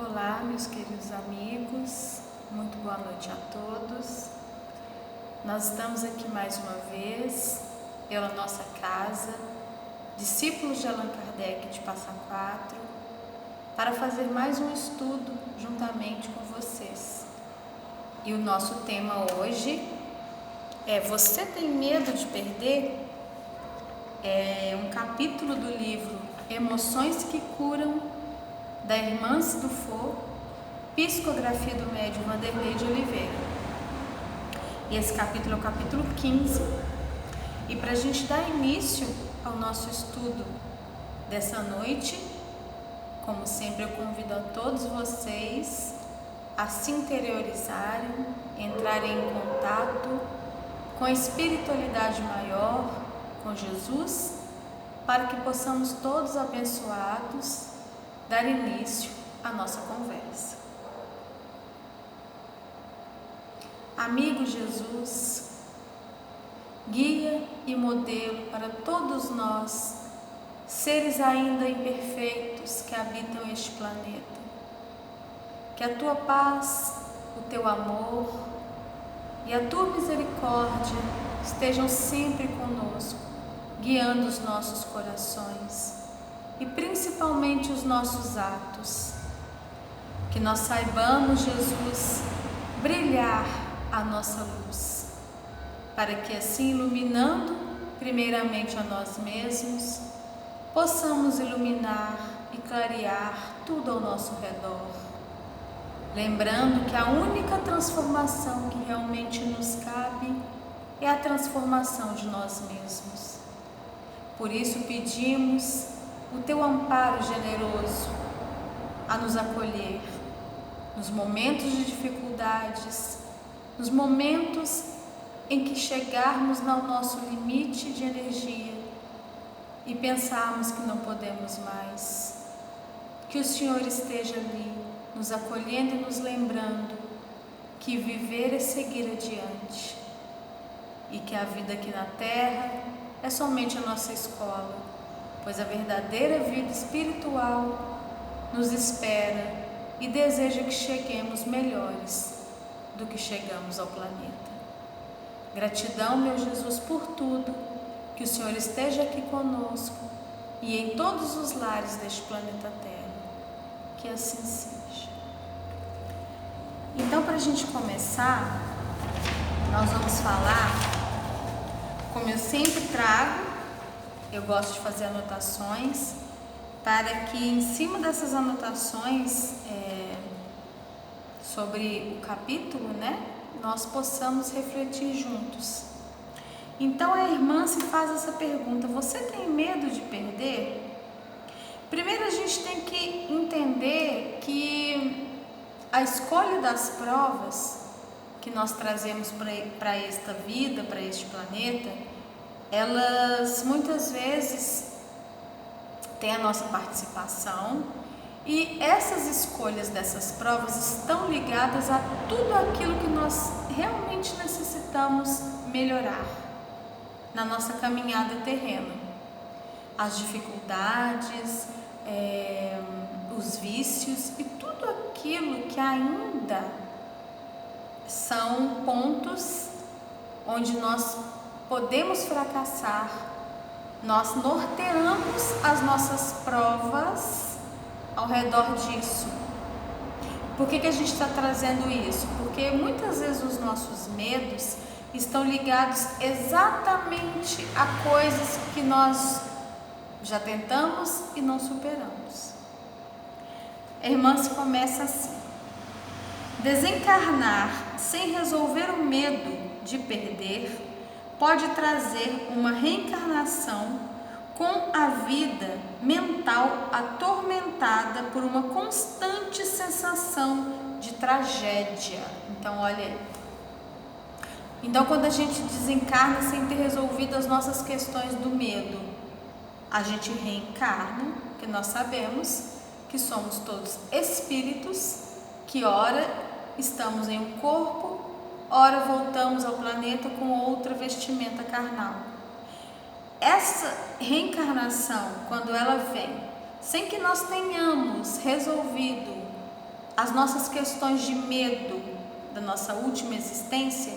Olá, meus queridos amigos, muito boa noite a todos. Nós estamos aqui mais uma vez pela nossa casa, discípulos de Allan Kardec de Passa Quatro, para fazer mais um estudo juntamente com vocês. E o nosso tema hoje é: você tem medo de perder? É um capítulo do livro Emoções que Curam, da Hermance Dufour, psicografia do médium Vanderlei de Oliveira. E esse capítulo é o capítulo 15. E para a gente dar início ao nosso estudo dessa noite, como sempre, eu convido a todos vocês a se interiorizarem, entrarem em contato com a espiritualidade maior, com Jesus, para que possamos todos abençoados dar início à nossa conversa. Amigo Jesus, guia e modelo para todos nós, seres ainda imperfeitos que habitam este planeta. Que a tua paz, o teu amor e a tua misericórdia estejam sempre conosco, guiando os nossos corações e principalmente os nossos atos. Que nós saibamos, Jesus, brilhar a nossa luz, para que assim, iluminando primeiramente a nós mesmos, possamos iluminar e clarear tudo ao nosso redor. Lembrando que a única transformação que realmente nos cabe é a transformação de nós mesmos. Por isso pedimos o teu amparo generoso a nos acolher nos momentos de dificuldades, nos momentos em que chegarmos ao nosso limite de energia e pensarmos que não podemos mais. Que o Senhor esteja ali, nos acolhendo e nos lembrando que viver é seguir adiante e que a vida aqui na Terra é somente a nossa escola, pois a verdadeira vida espiritual nos espera e deseja que cheguemos melhores do que chegamos ao planeta. Gratidão, meu Jesus, por tudo, que o Senhor esteja aqui conosco e em todos os lares deste planeta Terra. Que assim seja. Então, para a gente começar, nós vamos falar, como eu sempre trago, eu gosto de fazer anotações, para que em cima dessas anotações sobre o capítulo, nós possamos refletir juntos. Então a irmã se faz essa pergunta: você tem medo de perder? Primeiro a gente tem que entender que a escolha das provas que nós trazemos para esta vida, para este planeta, elas muitas vezes têm a nossa participação, e essas escolhas dessas provas estão ligadas a tudo aquilo que nós realmente necessitamos melhorar na nossa caminhada terrena. As dificuldades, os vícios e tudo aquilo que ainda são pontos onde nós podemos fracassar. Nós norteamos as nossas provas ao redor disso. Por que a gente está trazendo isso? Porque muitas vezes os nossos medos estão ligados exatamente a coisas que nós já tentamos e não superamos. A irmã se começa assim: desencarnar sem resolver o medo de perder pode trazer uma reencarnação com a vida mental atormentada por uma constante sensação de tragédia. Então, olha aí. Então, quando a gente desencarna sem ter resolvido as nossas questões do medo, a gente reencarna, porque nós sabemos que somos todos espíritos, que ora estamos em um corpo, ora voltamos ao planeta com outra vestimenta carnal. Essa reencarnação, quando ela vem, sem que nós tenhamos resolvido as nossas questões de medo da nossa última existência,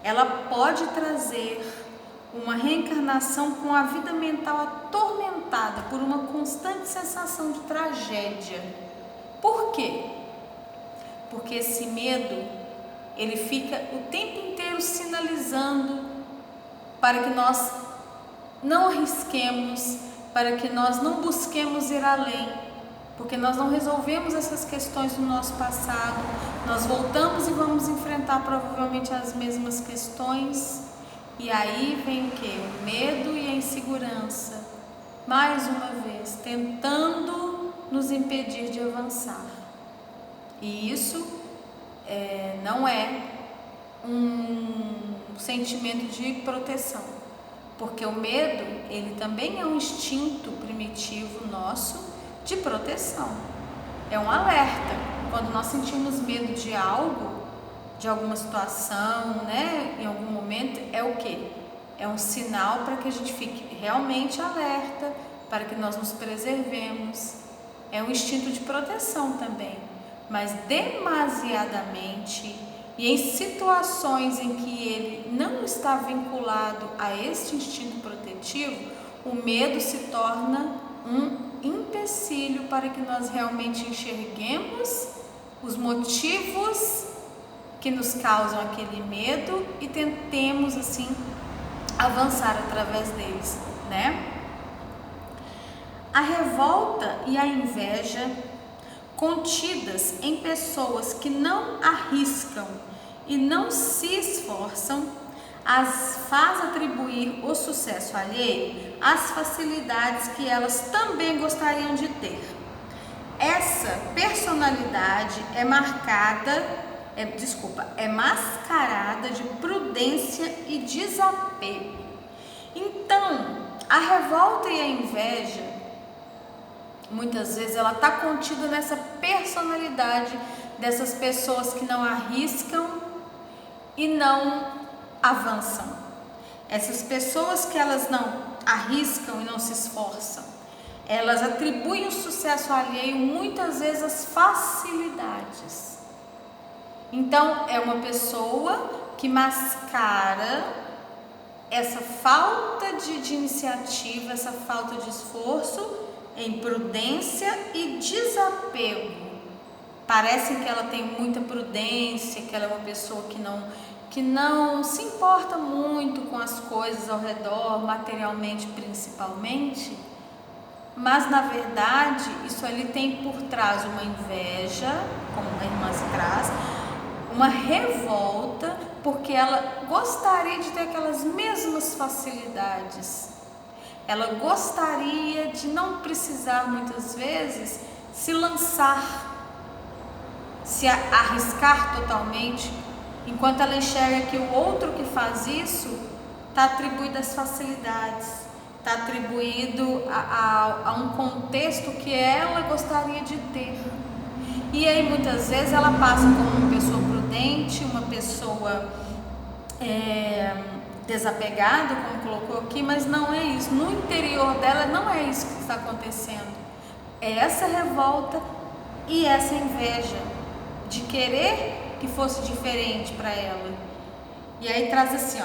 ela pode trazer uma reencarnação com a vida mental atormentada por uma constante sensação de tragédia. Por quê? Porque esse medo, ele fica o tempo inteiro sinalizando para que nós não arrisquemos, para que nós não busquemos ir além, porque nós não resolvemos essas questões do nosso passado, nós voltamos e vamos enfrentar provavelmente as mesmas questões, e aí vem o quê? O medo e a insegurança, mais uma vez, tentando nos impedir de avançar. E isso não é um sentimento de proteção, porque o medo, ele também é um instinto primitivo nosso de proteção, é um alerta. Quando nós sentimos medo de algo, de alguma situação, né, em algum momento, é o quê? É um sinal para que a gente fique realmente alerta, para que nós nos preservemos. É um instinto de proteção também, mas demasiadamente e em situações em que ele não está vinculado a este instinto protetivo, o medo se torna um empecilho para que nós realmente enxerguemos os motivos que nos causam aquele medo e tentemos assim avançar através deles, né? A revolta e a inveja contidas em pessoas que não arriscam e não se esforçam, as faz atribuir o sucesso alheio às facilidades que elas também gostariam de ter. Essa personalidade é mascarada de prudência e desapego. Então, a revolta e a inveja, muitas vezes ela está contida nessa personalidade dessas pessoas que não arriscam e não avançam. Essas pessoas que elas não arriscam e não se esforçam, elas atribuem o sucesso alheio muitas vezes às facilidades. Então é uma pessoa que mascara essa falta de iniciativa, essa falta de esforço em prudência e desapego. Parece que ela tem muita prudência, que ela é uma pessoa que não se importa muito com as coisas ao redor, materialmente principalmente, mas na verdade isso ali tem por trás uma inveja, como a irmã se traz, uma revolta, porque ela gostaria de ter aquelas mesmas facilidades. Ela gostaria de não precisar muitas vezes se lançar, se arriscar totalmente, enquanto ela enxerga que o outro que faz isso está atribuído às facilidades, está atribuído a um contexto que ela gostaria de ter. E aí muitas vezes ela passa como uma pessoa prudente, uma pessoa desapegada, como colocou aqui, mas não é isso. No interior dela não é isso que está acontecendo. É essa revolta e essa inveja de querer que fosse diferente para ela. E aí traz assim,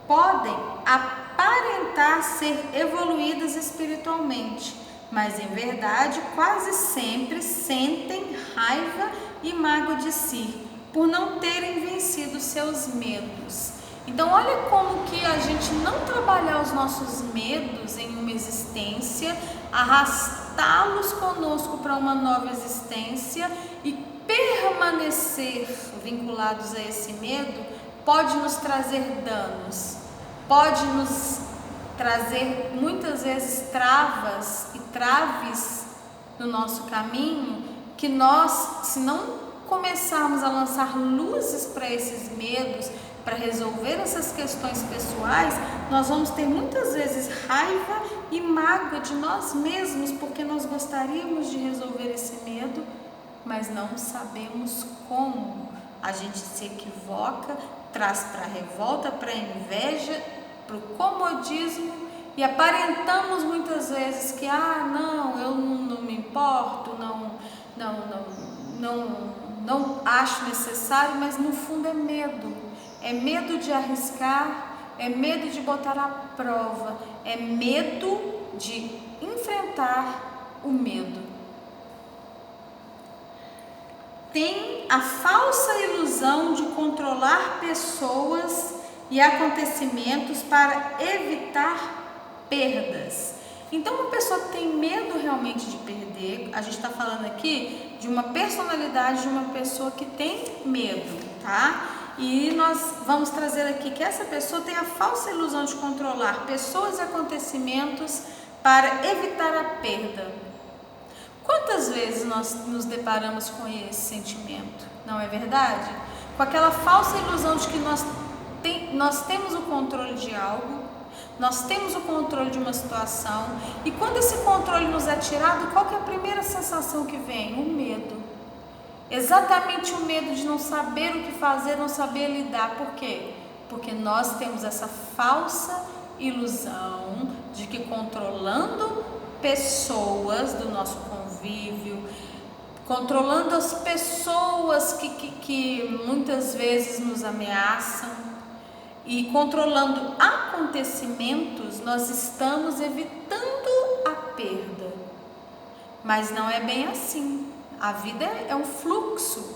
podem aparentar ser evoluídas espiritualmente, mas em verdade quase sempre sentem raiva e mágoa de si por não terem vencido seus medos. Então olha como que a gente não trabalhar os nossos medos em uma existência, arrastá-los conosco para uma nova existência e permanecer vinculados a esse medo pode nos trazer danos, pode nos trazer muitas vezes travas e traves no nosso caminho, que nós, se não começarmos a lançar luzes para esses medos, para resolver essas questões pessoais, nós vamos ter muitas vezes raiva e mágoa de nós mesmos, porque nós gostaríamos de resolver esse medo, mas não sabemos como. A gente se equivoca, traz para a revolta, para a inveja, para o comodismo e aparentamos muitas vezes que não, eu não me importo, não acho necessário, mas no fundo é medo. É medo de arriscar, é medo de botar à prova, é medo de enfrentar o medo. Tem a falsa ilusão de controlar pessoas e acontecimentos para evitar perdas. Então, uma pessoa que tem medo realmente de perder, a gente está falando aqui de uma personalidade de uma pessoa que tem medo, tá? E nós vamos trazer aqui que essa pessoa tem a falsa ilusão de controlar pessoas e acontecimentos para evitar a perda. Quantas vezes nós nos deparamos com esse sentimento? Não é verdade? Com aquela falsa ilusão de que nós temos o controle de algo, nós temos o controle de uma situação, e quando esse controle nos é tirado, qual que é a primeira sensação que vem? O medo. Exatamente o medo de não saber o que fazer, não saber lidar. Por quê? Porque nós temos essa falsa ilusão de que controlando pessoas do nosso convívio, controlando as pessoas que muitas vezes nos ameaçam e controlando acontecimentos, nós estamos evitando a perda. Mas não é bem assim. A vida é um fluxo,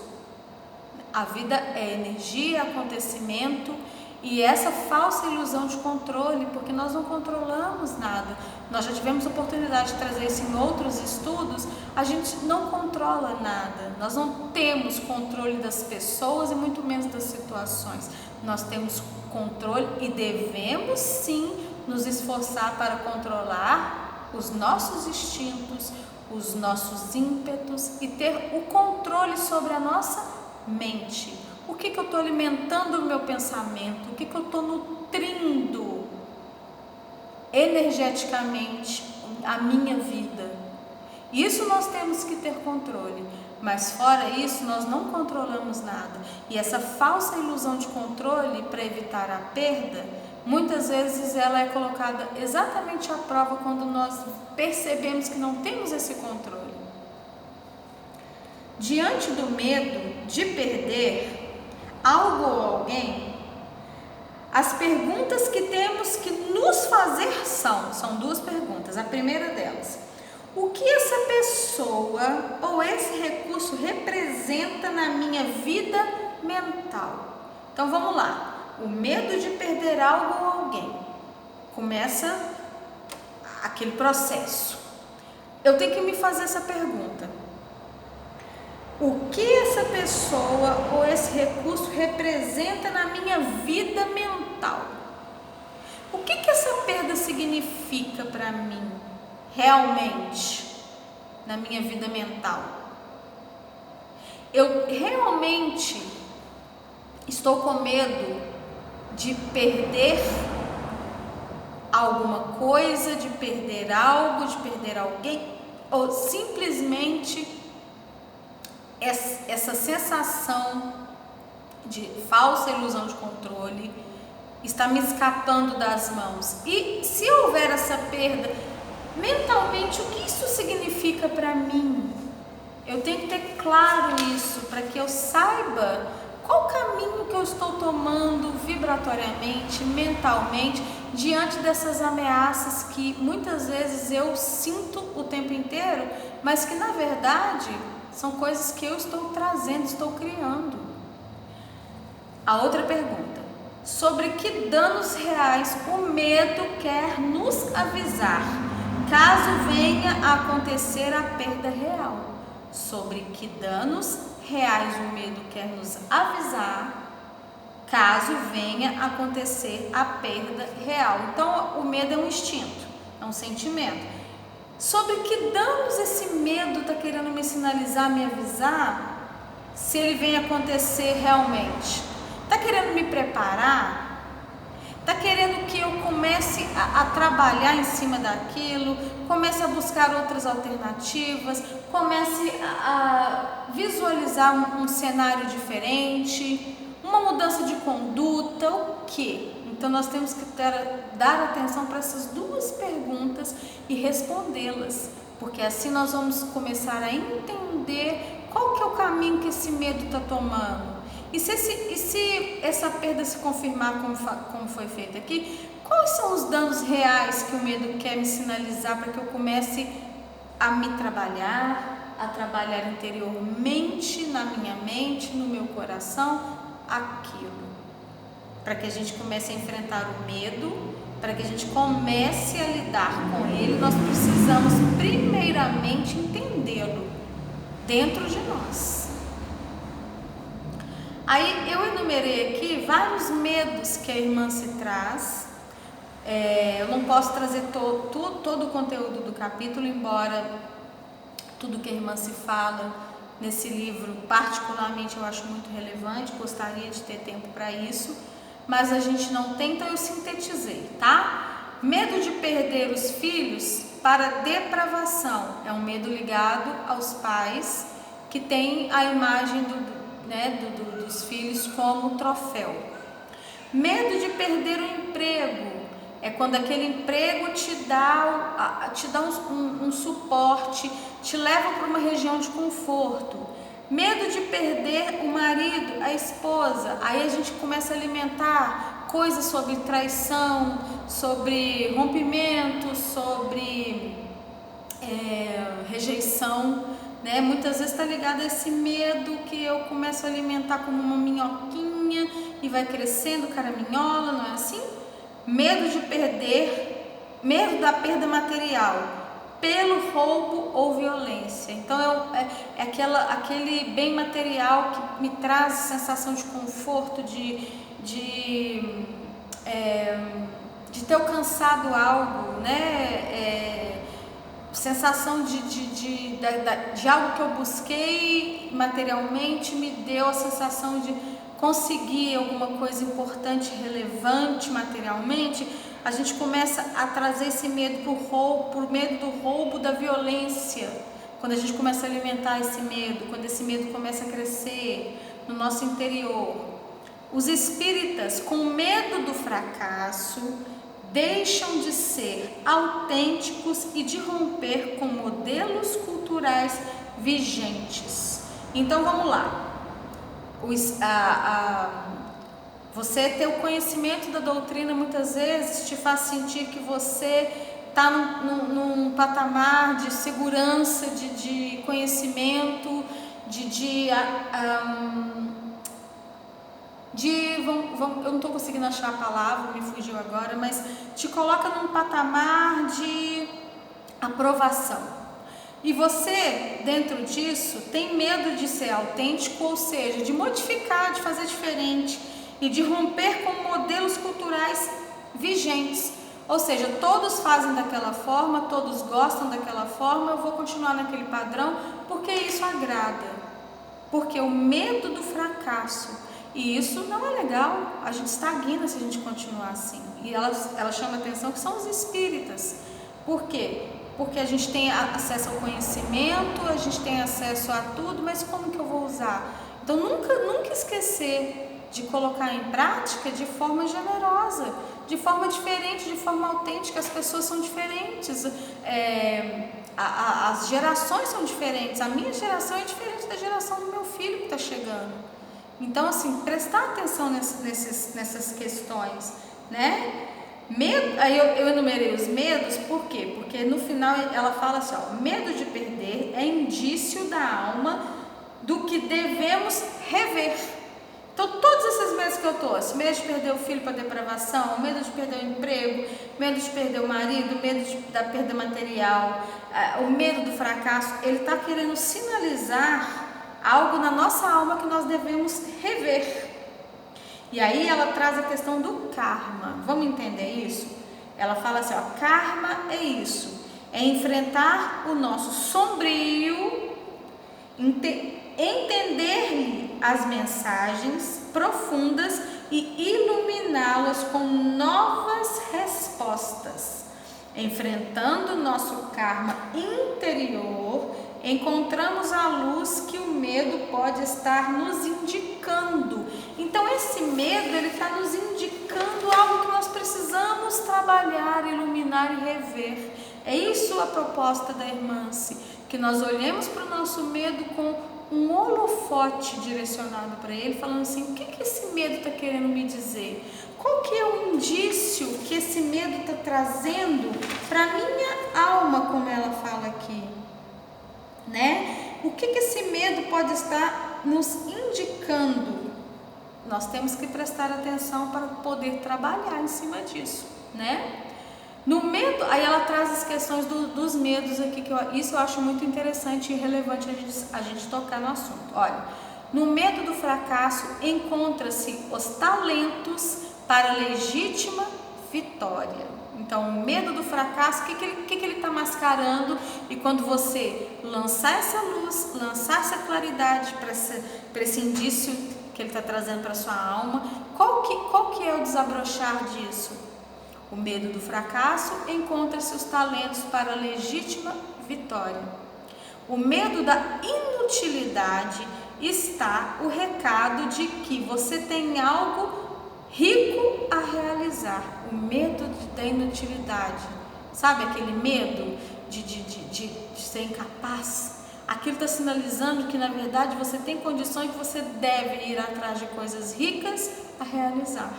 a vida é energia, acontecimento, e essa falsa ilusão de controle, porque nós não controlamos nada. Nós já tivemos oportunidade de trazer isso em outros estudos. A gente não controla nada, nós não temos controle das pessoas e muito menos das situações. Nós temos controle e devemos sim nos esforçar para controlar os nossos instintos, os nossos ímpetos e ter o controle sobre a nossa mente. O que eu estou alimentando o meu pensamento? O que eu estou nutrindo energeticamente a minha vida? Isso nós temos que ter controle, mas fora isso nós não controlamos nada. E essa falsa ilusão de controle para evitar a perda, muitas vezes ela é colocada exatamente à prova quando nós percebemos que não temos esse controle. Diante do medo de perder algo ou alguém, as perguntas que temos que nos fazer são duas perguntas. A primeira delas: o que essa pessoa ou esse recurso representa na minha vida mental? Então vamos lá. O medo de perder algo ou alguém. Começa aquele processo. Eu tenho que me fazer essa pergunta: o que essa pessoa ou esse recurso representa na minha vida mental? O que essa perda significa para mim realmente na minha vida mental? Eu realmente estou com medo de perder alguma coisa, de perder algo, de perder alguém, ou simplesmente essa sensação de falsa ilusão de controle está me escapando das mãos? E se houver essa perda, mentalmente, o que isso significa para mim? Eu tenho que ter claro isso para que eu saiba qual caminho que eu estou tomando vibratoriamente, mentalmente, diante dessas ameaças que muitas vezes eu sinto o tempo inteiro, mas que na verdade são coisas que eu estou trazendo, estou criando. A outra pergunta: sobre que danos reais o medo quer nos avisar, caso venha a acontecer a perda real? Sobre que danos reais o medo quer nos avisar, caso venha a acontecer a perda real? Então, o medo é um instinto, é um sentimento. Sobre que danos esse medo está querendo me sinalizar, me avisar, se ele vem acontecer realmente? Está querendo me preparar? Está querendo que eu comece a trabalhar em cima daquilo, comece a buscar outras alternativas, comece a visualizar um cenário diferente, uma mudança de conduta, o quê? Então nós temos que dar atenção para essas duas perguntas e respondê-las, porque assim nós vamos começar a entender qual que é o caminho esse medo está tomando? E se essa perda se confirmar como foi feito aqui, quais são os danos reais que o medo quer me sinalizar para que eu comece a me trabalhar, a trabalhar interiormente, na minha mente, no meu coração, aquilo? Para que a gente comece a enfrentar o medo, para que a gente comece a lidar com ele, nós precisamos primeiramente entendê-lo dentro de nós. Aí eu enumerei aqui vários medos que a irmã se traz. Eu não posso trazer todo o conteúdo do capítulo, embora tudo que a irmã se fala nesse livro, particularmente, eu acho muito relevante, gostaria de ter tempo para isso, mas a gente não tem, então eu sintetizei, tá? Medo de perder os filhos para depravação, é um medo ligado aos pais que têm a imagem dos filhos como troféu. Medo de perder o emprego, é quando aquele emprego te dá um suporte, te leva para uma região de conforto. Medo de perder o marido, a esposa, aí a gente começa a alimentar coisas sobre traição, sobre rompimento, sobre rejeição, né? Muitas vezes está ligado a esse medo que eu começo a alimentar como uma minhoquinha e vai crescendo caraminhola, não é assim? Medo de perder, medo da perda material pelo roubo ou violência. Então é aquele bem material que me traz sensação de conforto, de ter alcançado algo, né? Sensação de algo que eu busquei materialmente me deu a sensação de conseguir alguma coisa importante, relevante materialmente. A gente começa a trazer esse medo por medo do roubo, da violência. Quando a gente começa a alimentar esse medo, quando esse medo começa a crescer no nosso interior. Os espíritas, com medo do fracasso, deixam de ser autênticos e de romper com modelos culturais vigentes. Então vamos lá. Você ter o conhecimento da doutrina muitas vezes te faz sentir que você está num patamar de segurança, de conhecimento, eu não estou conseguindo achar a palavra, me fugiu agora, mas te coloca num patamar de aprovação. E você, dentro disso, tem medo de ser autêntico, ou seja, de modificar, de fazer diferente e de romper com modelos culturais vigentes. Ou seja, todos fazem daquela forma, todos gostam daquela forma, eu vou continuar naquele padrão porque isso agrada. Porque o medo do fracasso, e isso não é legal, a gente estagna se a gente continuar assim. E ela chama a atenção que são os espíritas. Por quê? Porque a gente tem acesso ao conhecimento, a gente tem acesso a tudo, mas como que eu vou usar? Então nunca esquecer de colocar em prática de forma generosa, de forma diferente, de forma autêntica. As pessoas são diferentes, as gerações são diferentes, a minha geração é diferente da geração do meu filho que está chegando. Então, assim, prestar atenção nessas questões, né? Aí eu enumerei os medos, por quê? Porque no final ela fala assim, medo de perder é indício da alma do que devemos rever. Então todos esses medos que eu trouxe, medo de perder o filho para depravação, medo de perder o emprego, medo de perder o marido, medo da perda material, o medo do fracasso, ele está querendo sinalizar algo na nossa alma que nós devemos rever. E aí ela traz a questão do karma. Vamos entender isso? Ela fala assim, karma é isso, é enfrentar o nosso sombrio, entender-lhe as mensagens profundas e iluminá-las com novas respostas. Enfrentando o nosso karma interior, encontramos a luz que o medo pode estar nos indicando. Então esse medo, ele está nos indicando algo que nós precisamos trabalhar, iluminar e rever. É isso a proposta da irmã, que nós olhemos para o nosso medo com um holofote direcionado para ele, falando assim: o que esse medo está querendo me dizer? Qual que é o indício que esse medo está trazendo para minha alma, como ela fala aqui, né? O que esse medo pode estar nos indicando? Nós temos que prestar atenção para poder trabalhar em cima disso, né? No medo, aí ela traz as questões dos medos aqui, isso eu acho muito interessante e relevante a gente tocar no assunto. Olha, no medo do fracasso encontra-se os talentos para legítima vitória. Então, o medo do fracasso, o que ele está mascarando? E quando você lançar essa luz, lançar essa claridade para esse indício que ele está trazendo para a sua alma, qual que é o desabrochar disso? O medo do fracasso encontra-se os talentos para a legítima vitória. O medo da inutilidade está o recado de que você tem algo rico a realizar. O medo da inutilidade, sabe aquele medo de ser incapaz? Aquilo está sinalizando que na verdade você tem condições, que você deve ir atrás de coisas ricas a realizar.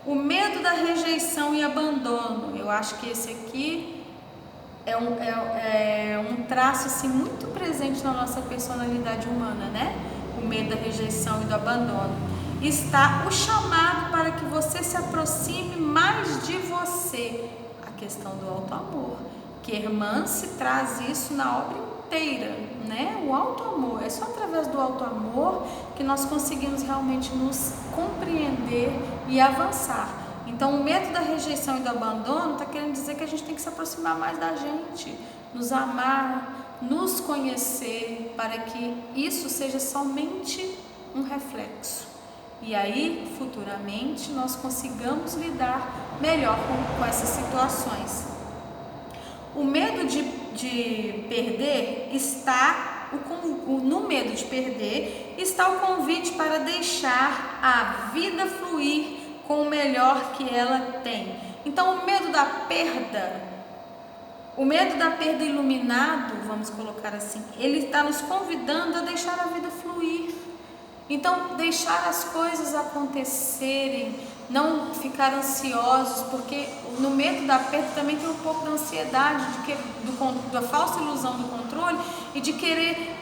O medo da rejeição e abandono, eu acho que esse aqui é um traço assim, muito presente na nossa personalidade humana, né? O medo da rejeição e do abandono. Está o chamado para que você se aproxime mais de você, a questão do auto-amor, que Hermance traz isso na obra inteira, né? O auto-amor, é só através do auto-amor que nós conseguimos realmente nos compreender e avançar. Então, o medo da rejeição e do abandono está querendo dizer que a gente tem que se aproximar mais da gente, nos amar, nos conhecer, para que isso seja somente um reflexo. E aí, futuramente, nós consigamos lidar melhor com essas situações. O medo de perder está, no medo de perder, está o convite para deixar a vida fluir com o melhor que ela tem. Então, o medo da perda iluminado, vamos colocar assim, ele está nos convidando a deixar a vida fluir. Então, deixar as coisas acontecerem, não ficar ansiosos, porque no medo da perda também tem um pouco da ansiedade, da falsa ilusão do controle e de querer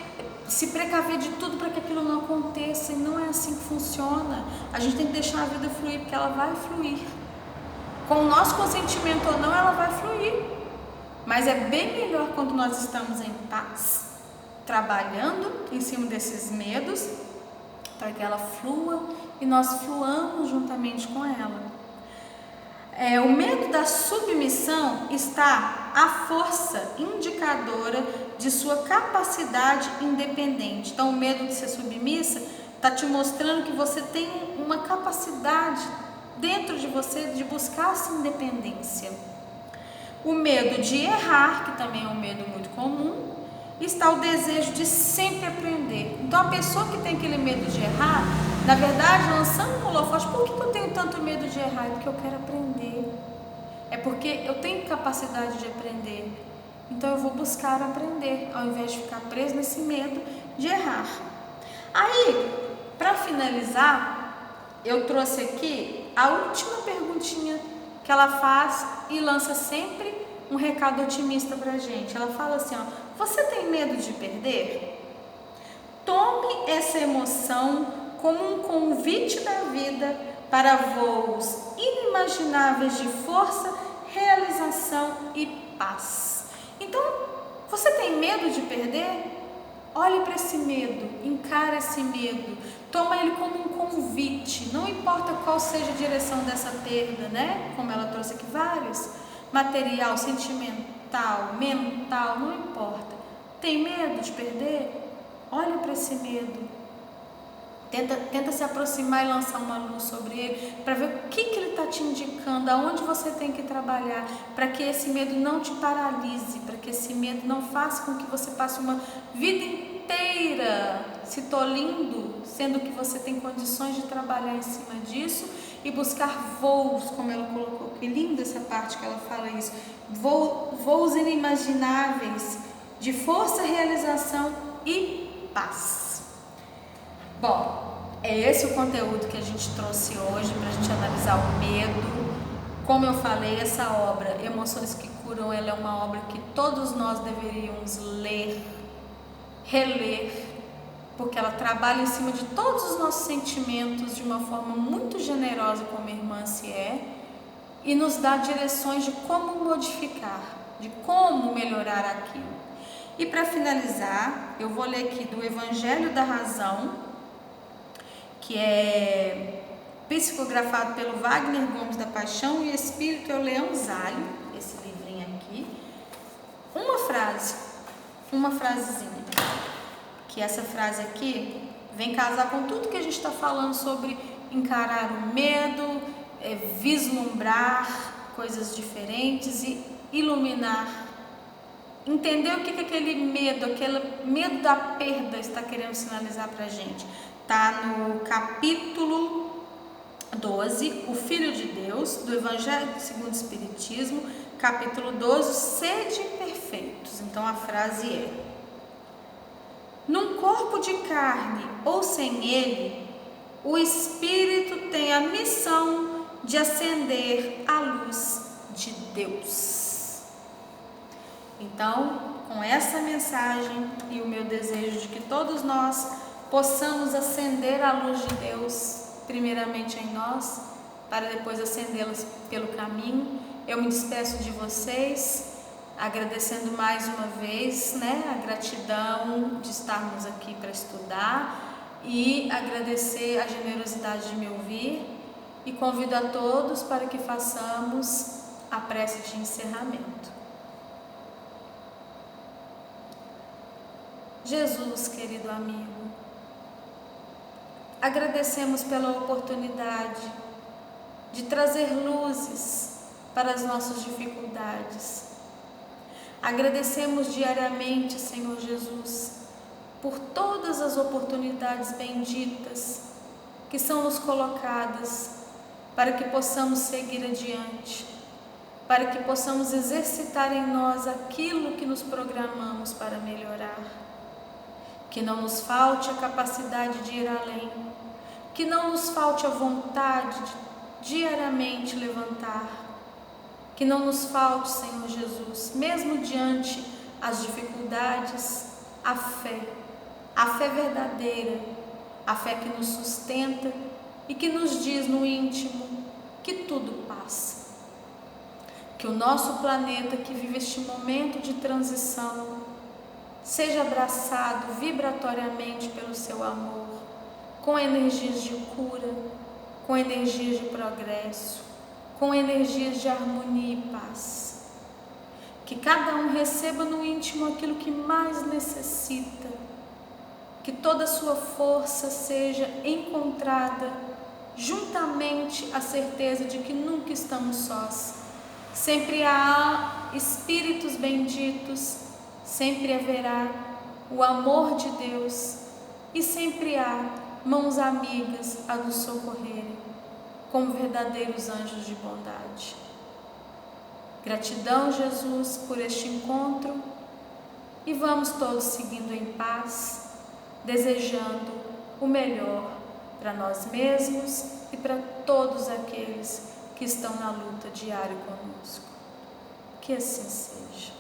se precaver de tudo para que aquilo não aconteça, e não é assim que funciona. A gente tem que deixar a vida fluir, porque ela vai fluir. Com o nosso consentimento ou não, ela vai fluir. Mas é bem melhor quando nós estamos em paz, trabalhando em cima desses medos, para que ela flua e nós fluamos juntamente com ela. O medo da submissão está a força indicadora de sua capacidade independente. Então, o medo de ser submissa está te mostrando que você tem uma capacidade dentro de você de buscar essa independência. O medo de errar, que também é um medo muito comum, está o desejo de sempre aprender. Então, a pessoa que tem aquele medo de errar, na verdade, lançando um holofote, por que eu tenho tanto medo de errar? É porque eu quero aprender. É porque eu tenho capacidade de aprender. Então, eu vou buscar aprender, ao invés de ficar preso nesse medo de errar. Aí, para finalizar, eu trouxe aqui a última perguntinha que ela faz e lança sempre um recado otimista para a gente. Ela fala assim, ó: você tem medo de perder? Tome essa emoção como um convite da vida para voos inimagináveis de força, realização e paz. Então, você tem medo de perder? Olhe para esse medo, encara esse medo, toma ele como um convite, não importa qual seja a direção dessa perda, né? Como ela trouxe aqui várias, material, sentimental, mental, não importa. Tem medo de perder? Olha para esse medo. Tenta se aproximar e lançar uma luz sobre ele, para ver o que ele está te indicando, aonde você tem que trabalhar, para que esse medo não te paralise, para que esse medo não faça com que você passe uma vida inteira se tolindo, sendo que você tem condições de trabalhar em cima disso e buscar voos, como ela colocou. Que linda essa parte que ela fala isso, voos inimagináveis de força, realização e paz. Bom, é esse o conteúdo que a gente trouxe hoje para a gente analisar o medo. Como eu falei, essa obra, Emoções que Curam, ela é uma obra que todos nós deveríamos ler, reler, porque ela trabalha em cima de todos os nossos sentimentos de uma forma muito generosa, como a irmã se é, e nos dá direções de como modificar, de como melhorar aquilo. E para finalizar, eu vou ler aqui do Evangelho da Razão, que é psicografado pelo Wagner Gomes da Paixão e Espírito é o Leão Zalho, esse livrinho aqui. Uma frasezinha, que essa frase aqui vem casar com tudo que a gente está falando sobre encarar o medo, vislumbrar coisas diferentes e iluminar. Entender o que aquele medo da perda está querendo sinalizar para a gente. Está no capítulo 12, o Filho de Deus, do Evangelho segundo o Espiritismo, capítulo 12, sede perfeitos. Então a frase é: num corpo de carne ou sem ele, o Espírito tem a missão de acender a luz de Deus. Então, com essa mensagem e o meu desejo de que todos nós possamos acender a luz de Deus, primeiramente em nós, para depois acendê-las pelo caminho, eu me despeço de vocês, agradecendo mais uma vez, a gratidão de estarmos aqui para estudar e agradecer a generosidade de me ouvir e convido a todos para que façamos a prece de encerramento. Jesus, querido amigo, agradecemos pela oportunidade de trazer luzes para as nossas dificuldades. Agradecemos diariamente, Senhor Jesus, por todas as oportunidades benditas que são nos colocadas para que possamos seguir adiante, para que possamos exercitar em nós aquilo que nos programamos para melhorar. Que não nos falte a capacidade de ir além, que não nos falte a vontade de diariamente levantar, que não nos falte, Senhor Jesus, mesmo diante as dificuldades, a fé verdadeira, a fé que nos sustenta e que nos diz no íntimo que tudo passa. Que o nosso planeta que vive este momento de transição seja abraçado vibratoriamente pelo seu amor, com energias de cura, com energias de progresso, com energias de harmonia e paz. Que cada um receba no íntimo aquilo que mais necessita, que toda a sua força seja encontrada juntamente à certeza de que nunca estamos sós. Sempre há espíritos benditos, sempre haverá o amor de Deus e sempre há mãos amigas a nos socorrerem, como verdadeiros anjos de bondade. Gratidão, Jesus, por este encontro e vamos todos seguindo em paz, desejando o melhor para nós mesmos e para todos aqueles que estão na luta diária conosco. Que assim seja.